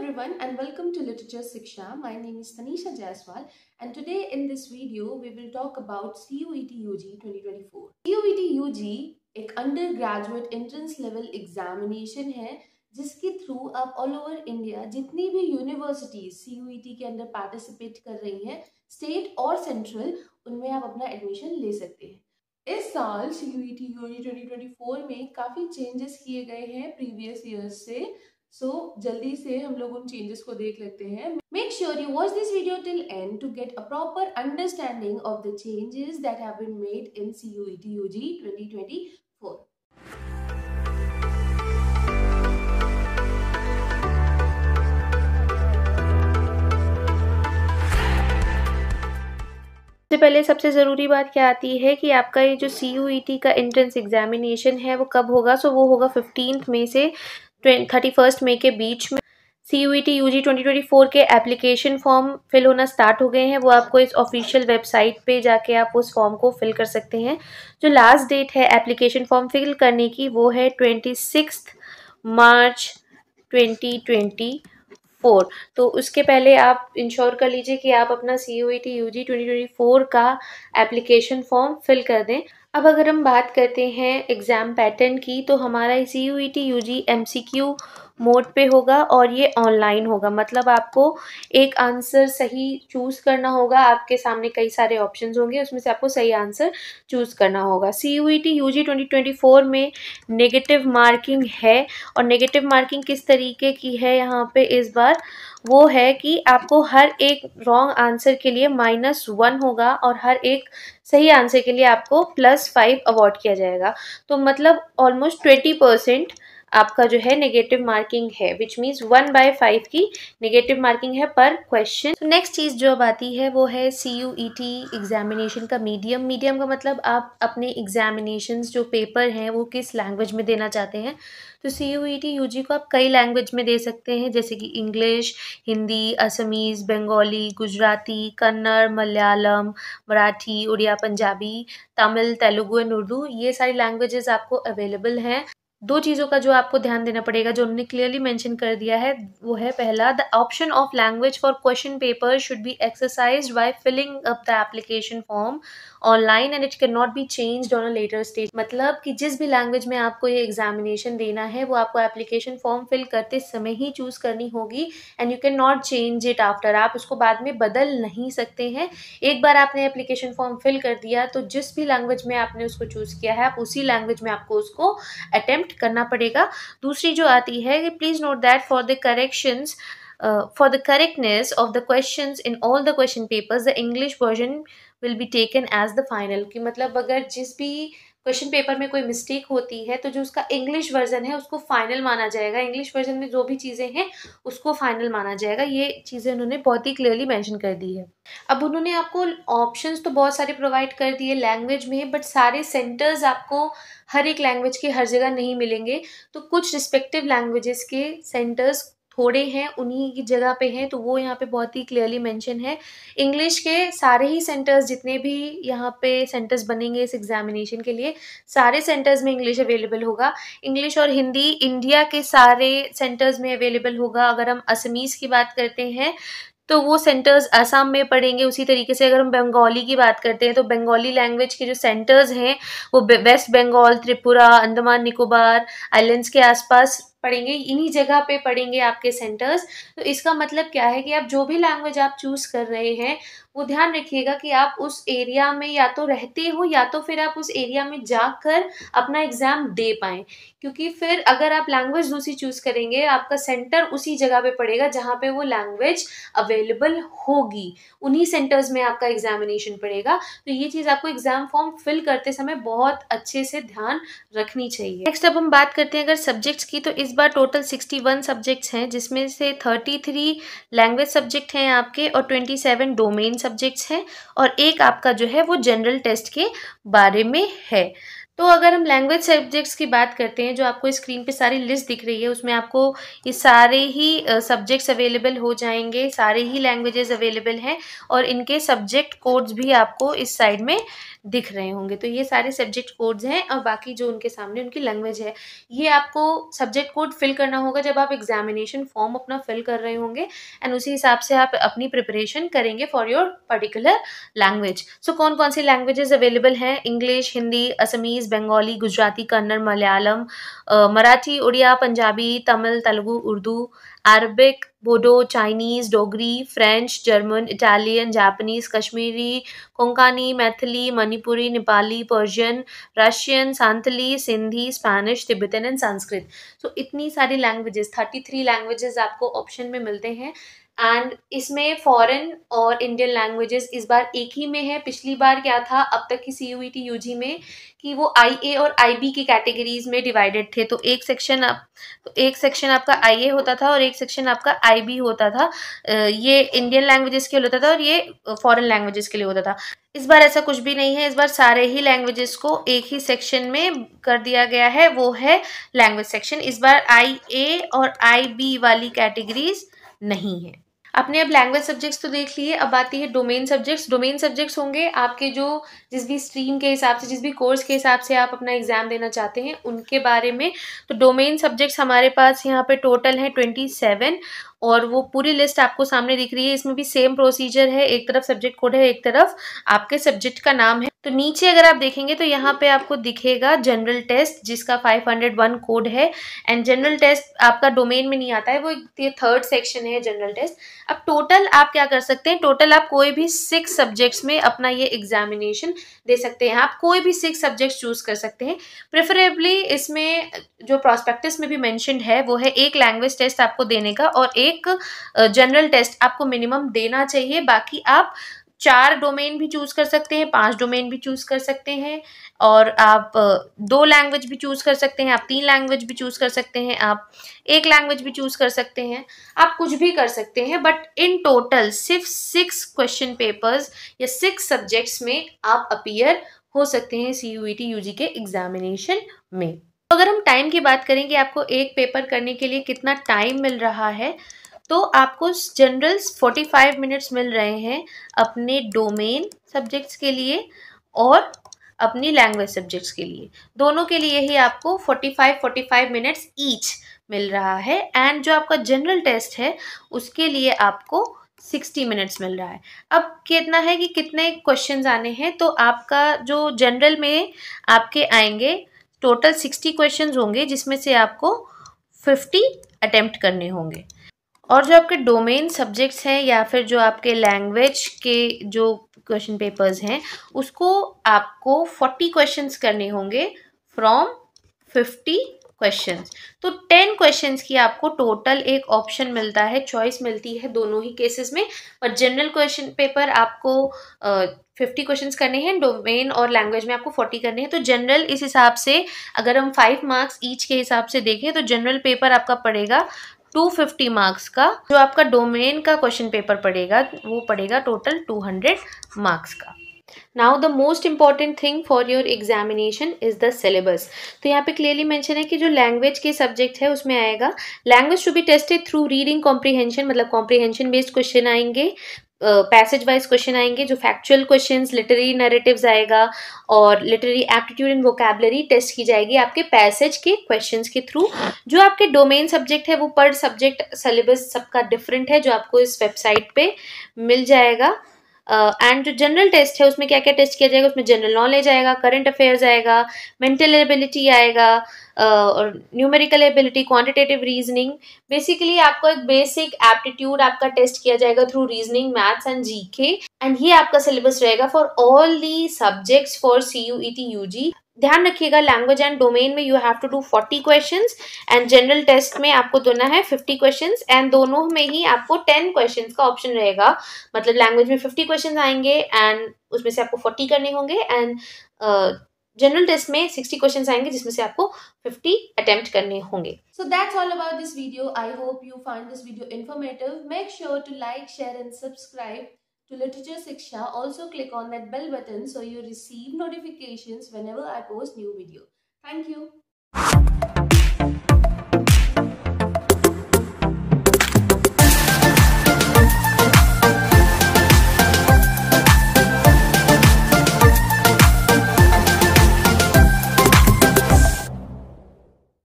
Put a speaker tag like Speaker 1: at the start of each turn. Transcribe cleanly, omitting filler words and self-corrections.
Speaker 1: everyone and welcome to Literature Siksha. My name is Tanisha Jaiswal and today in this video we will talk about CUET UG 2024. CUET UG एक undergraduate entrance level examination है जिसके through आप all over India जितनी भी universities CUET के अंदर participate कर रही हैं स्टेट और सेंट्रल, उनमें आप अपना एडमिशन ले सकते हैं। इस साल CUET UG 2024 में काफ़ी चेंजेस किए गए हैं प्रीवियस ईयर्स से, जल्दी से हम लोग उन चेंजेस को देख लेते हैं। Make sure you watch this video till end to get a proper understanding of the changes that have been made in CUET UG 2024।
Speaker 2: सबसे पहले सबसे ज़रूरी बात क्या आती है कि आपका ये जो CUET का एंट्रेंस एग्जामिनेशन है वो कब होगा। वो होगा 15 मई से 31 मई के बीच में। CUET UG 2024 के एप्लीकेशन फॉर्म फिल होना स्टार्ट हो गए हैं। वो आपको इस ऑफिशियल वेबसाइट पे जाके आप उस फॉर्म को फिल कर सकते हैं। जो लास्ट डेट है एप्लीकेशन फॉर्म फिल करने की वो है 26 मार्च 2024। तो उसके पहले आप इंश्योर कर लीजिए कि आप अपना CUET UG 2024 का एप्लीकेशन फॉर्म फिल कर दें। अब अगर हम बात करते हैं एग्ज़ाम पैटर्न की, तो हमारा CUET UG MCQ मोड पे होगा और ये ऑनलाइन होगा। मतलब आपको एक आंसर सही चूज़ करना होगा। आपके सामने कई सारे ऑप्शंस होंगे, उसमें से आपको सही आंसर चूज़ करना होगा। CUET UG 2024 में नेगेटिव मार्किंग है, और नेगेटिव मार्किंग किस तरीके की है यहाँ पे इस बार, वो है कि आपको हर एक रॉन्ग आंसर के लिए -1 होगा और हर एक सही आंसर के लिए आपको +5 अवॉर्ड किया जाएगा। तो मतलब ऑलमोस्ट 20% आपका जो है नेगेटिव मार्किंग है, विच मीन्स 1/5 की नेगेटिव मार्किंग है पर क्वेश्चन। तो नेक्स्ट चीज़ जो अब आती है वो है CUET एग्जामिनेशन का मीडियम। मीडियम का मतलब आप अपने एग्जामिनेशंस जो पेपर हैं वो किस लैंग्वेज में देना चाहते हैं। तो CUET UG को आप कई लैंग्वेज में दे सकते हैं, जैसे कि इंग्लिश, हिंदी, असमीज़, बंगाली, गुजराती, कन्नड़, मलयालम, मराठी, उड़िया, पंजाबी, तमिल, तेलुगु एंड उर्दू। ये सारी लैंग्वेजेस आपको अवेलेबल हैं। दो चीज़ों का जो आपको ध्यान देना पड़ेगा, जो उन्होंने क्लियरली मेंशन कर दिया है, वो है पहला, the option of language for question paper should be exercised by filling up the application form online and it can not be changed on a later stage. मतलब कि जिस भी लैंग्वेज में आपको ये एग्जामिनेशन देना है वो आपको एप्लीकेशन फॉर्म फिल करते समय ही चूज़ करनी होगी and you can not change it after. आप उसको बाद में बदल नहीं सकते हैं। एक बार आपने एप्लीकेशन फॉर्म फिल कर दिया तो जिस भी लैंग्वेज में आपने उसको चूज़ किया है, आप उसी लैंग्वेज में आपको उसको अटेम्प्ट करना पड़ेगा। दूसरी जो आती है कि please note that for the corrections for the correctness of the questions in all the question papers, the English version will be taken as the final। कि मतलब अगर जिस भी क्वेश्चन पेपर में कोई मिस्टेक होती है तो जो उसका इंग्लिश वर्जन है उसको फाइनल माना जाएगा। इंग्लिश वर्जन में जो भी चीज़ें हैं उसको फाइनल माना जाएगा। ये चीज़ें उन्होंने बहुत ही क्लियरली मेंशन कर दी है। अब उन्होंने आपको ऑप्शंस तो बहुत सारे प्रोवाइड कर दिए लैंग्वेज में, बट सारे सेंटर्स आपको हर एक लैंग्वेज के हर जगह नहीं मिलेंगे। तो कुछ रिस्पेक्टिव लैंग्वेजेस के सेंटर्स थोड़े हैं, उन्हीं की जगह पे हैं, तो वो यहाँ पे बहुत ही क्लियरली मेंशन है। इंग्लिश के सारे ही सेंटर्स, जितने भी यहाँ पे सेंटर्स बनेंगे इस एग्जामिनेशन के लिए, सारे सेंटर्स में इंग्लिश अवेलेबल होगा। इंग्लिश और हिंदी इंडिया के सारे सेंटर्स में अवेलेबल होगा। अगर हम असमीज़ की बात करते हैं तो वो सेंटर्स असम में पड़ेंगे। उसी तरीके से अगर हम बंगाली की बात करते हैं तो बंगाली लैंग्वेज के जो सेंटर्स हैं वो वेस्ट बंगाल, त्रिपुरा, अंडमान निकोबार आइलैंड्स के आसपास पढ़ेंगे। इन्हीं जगह पे पढ़ेंगे आपके सेंटर्स। तो इसका मतलब क्या है कि आप जो भी लैंग्वेज आप चूज़ कर रहे हैं वो ध्यान रखिएगा कि आप उस एरिया में या तो रहते हो या तो फिर आप उस एरिया में जाकर अपना एग्ज़ाम दे पाएँ। क्योंकि फिर अगर आप लैंग्वेज दूसरी चूज़ करेंगे, आपका सेंटर उसी जगह पे पड़ेगा जहाँ पे वो लैंग्वेज अवेलेबल होगी। उन्हीं सेंटर्स में आपका एग्जामिनेशन पड़ेगा। तो ये चीज़ आपको एग्ज़ाम फॉर्म फिल करते समय बहुत अच्छे से ध्यान रखनी चाहिए। नेक्स्ट अब हम बात करते हैं अगर सब्जेक्ट्स की, तो इस बार टोटल 61 सब्जेक्ट्स हैं, जिसमें से 33 लैंग्वेज सब्जेक्ट हैं आपके और 27 डोमेन सब्जेक्ट्स हैं और एक आपका जो है वो जनरल टेस्ट के बारे में है। तो अगर हम लैंग्वेज सब्जेक्ट्स की बात करते हैं, जो आपको स्क्रीन पे सारी लिस्ट दिख रही है, उसमें आपको ये सारे ही सब्जेक्ट्स अवेलेबल हो जाएंगे, सारे ही लैंग्वेजेस अवेलेबल हैं और इनके सब्जेक्ट कोड्स भी आपको इस साइड में दिख रहे होंगे। तो ये सारे सब्जेक्ट कोड्स हैं और बाकी जो उनके सामने उनकी लैंग्वेज है, ये आपको सब्जेक्ट कोड फिल करना होगा जब आप एग्जामिनेशन फॉर्म अपना फिल कर रहे होंगे एंड उसी हिसाब से आप अपनी प्रिपरेशन करेंगे for your particular language. So कौन कौन सी लैंग्वेजेस अवेलेबल हैं? English, Hindi, Assamese, Bengali, Gujarati, Kannada, Malayalam, Marathi, Oriya, Punjabi, Tamil, Telugu, Urdu, Arabic, Bodo, Chinese, Dogri, French, German, Italian, Japanese, Kashmiri, Konkani, Maithili, Manipuri, Nepali, Persian, Russian, Santhali, Sindhi, Spanish, Tibetan and Sanskrit. So इतनी सारी लैंग्वेजेस, 33 लैंग्वेजेस आपको ऑप्शन में मिलते हैं एंड इसमें फॉरेन और इंडियन लैंग्वेजेस इस बार एक ही में है। पिछली बार क्या था अब तक की CUET UG में कि वो IA और IB की कैटेगरीज में डिवाइडेड थे। तो एक सेक्शन आपका IA होता था और एक सेक्शन आपका IB होता था। ये इंडियन लैंग्वेजेस के लिए होता था और ये फॉरेन लैंग्वेजेस के लिए होता था। इस बार ऐसा कुछ भी नहीं है, इस बार सारे ही लैंग्वेजेस को एक ही सेक्शन में कर दिया गया है, वो है लैंग्वेज सेक्शन। इस बार IA और IB वाली कैटेगरीज नहीं है। आपने अब लैंग्वेज सब्जेक्ट्स तो देख लिए, अब आती है डोमेन सब्जेक्ट्स। डोमेन सब्जेक्ट्स होंगे आपके जो जिस भी स्ट्रीम के हिसाब से, जिस भी कोर्स के हिसाब से आप अपना एग्जाम देना चाहते हैं उनके बारे में। तो डोमेन सब्जेक्ट्स हमारे पास यहाँ पे टोटल है 27 और वो पूरी लिस्ट आपको सामने दिख रही है। इसमें भी सेम प्रोसीजर है, एक तरफ सब्जेक्ट कोड है, एक तरफ आपके सब्जेक्ट का नाम है। तो नीचे अगर आप देखेंगे तो यहाँ पे आपको दिखेगा जनरल टेस्ट जिसका 501 कोड है एंड जनरल टेस्ट आपका डोमेन में नहीं आता है, वो ये 3rd सेक्शन है जनरल टेस्ट। अब टोटल आप क्या कर सकते हैं, टोटल आप कोई भी 6 सब्जेक्ट्स में अपना ये एग्जामिनेशन दे सकते हैं। आप कोई भी 6 सब्जेक्ट्स चूज कर सकते हैं। प्रेफरेबली इसमें जो प्रॉस्पेक्टस में भी मेंशन्ड है वो है एक लैंग्वेज टेस्ट आपको देने का और एक जनरल टेस्ट आपको मिनिमम देना चाहिए। बाकी आप 4 डोमेन भी चूज कर सकते हैं, 5 डोमेन भी चूज कर सकते हैं और आप 2 लैंग्वेज भी चूज कर सकते हैं, आप 3 लैंग्वेज भी चूज कर सकते हैं, आप 1 लैंग्वेज भी चूज कर सकते हैं, आप कुछ भी कर सकते हैं। बट इन टोटल सिर्फ 6 क्वेश्चन पेपर्स या 6 सब्जेक्ट्स में आप अपीयर हो सकते हैं CUET UG के एग्जामिनेशन में। तो अगर हम टाइम की बात करें कि आपको एक पेपर करने के लिए कितना टाइम मिल रहा है, तो आपको जनरल्स 45 मिनट्स मिल रहे हैं अपने डोमेन सब्जेक्ट्स के लिए और अपनी लैंग्वेज सब्जेक्ट्स के लिए। दोनों के लिए ही आपको 45 मिनट्स ईच मिल रहा है एंड जो आपका जनरल टेस्ट है उसके लिए आपको 60 मिनट्स मिल रहा है। अब कितना है कि कितने क्वेश्चंस आने हैं, तो आपका जो जनरल में आपके आएंगे टोटल 60 क्वेश्चंस होंगे जिसमें से आपको 50 अटेम्प्ट करने होंगे और जो आपके डोमेन सब्जेक्ट्स हैं या फिर जो आपके लैंग्वेज के जो क्वेश्चन पेपर्स हैं उसको आपको 40 क्वेश्चंस करने होंगे फ्रॉम 50 क्वेश्चंस। तो 10 क्वेश्चंस की आपको टोटल एक ऑप्शन मिलता है, चॉइस मिलती है दोनों ही केसेस में। पर जनरल क्वेश्चन पेपर आपको 50 क्वेश्चंस करने हैं, डोमेन और लैंग्वेज में आपको 40 करने हैं। तो जनरल इस हिसाब से अगर हम 5 मार्क्स ईच के हिसाब से देखें तो जनरल पेपर आपका पड़ेगा 250 मार्क्स का। जो आपका डोमेन का क्वेश्चन पेपर पड़ेगा वो पड़ेगा टोटल 200 मार्क्स का। Now the most important thing for your examination is the syllabus. तो यहाँ पे क्लियरली मेंशन है कि जो लैंग्वेज के सब्जेक्ट है उसमें आएगा language to be tested through reading comprehension, मतलब कॉम्प्रीहेंशन बेस्ड क्वेश्चन आएंगे, पैसेज वाइज क्वेश्चन आएंगे, जो फैक्चुअल क्वेश्चंस, लिटरेरी नैरेटिव्स आएगा और literary aptitude and vocabulary test की जाएगी आपके पैसेज के क्वेश्चंस के थ्रू। जो आपके डोमेन सब्जेक्ट है वो पर सब्जेक्ट सिलेबस सबका डिफरेंट है जो आपको इस वेबसाइट पे मिल जाएगा। एंड जो जनरल टेस्ट है उसमें क्या क्या टेस्ट किया जाएगा, उसमें जनरल नॉलेज आएगा, करंट अफेयर्स आएगा, मेंटल एबिलिटी आएगा और numerical ability, quantitative reasoning. Basically आपको एक बेसिक एप्टीट्यूड आपका टेस्ट किया जाएगा through reasoning, maths and GK and ये आपका सिलेबस रहेगा for all the subjects for CUET UG। ध्यान रखिएगा लैंग्वेज एंड डोमेन में you have to do 40 questions and general test में आपको देना है 50 क्वेश्चंस एंड दोनों में ही आपको 10 क्वेश्चंस का ऑप्शन रहेगा। मतलब लैंग्वेज में 50 क्वेश्चंस आएंगे एंड उसमें से आपको 40 करने होंगे एंड जनरल टेस्ट में 60 क्वेश्चंस आएंगे जिसमें से आपको 50 अटेम्प्ट करने होंगे।
Speaker 1: So that's all about this video. I hope you find this video informative. Make sure to like, share and subscribe. to Literature Siksha, also click on that bell button so you receive notifications whenever I post new video. Thank you.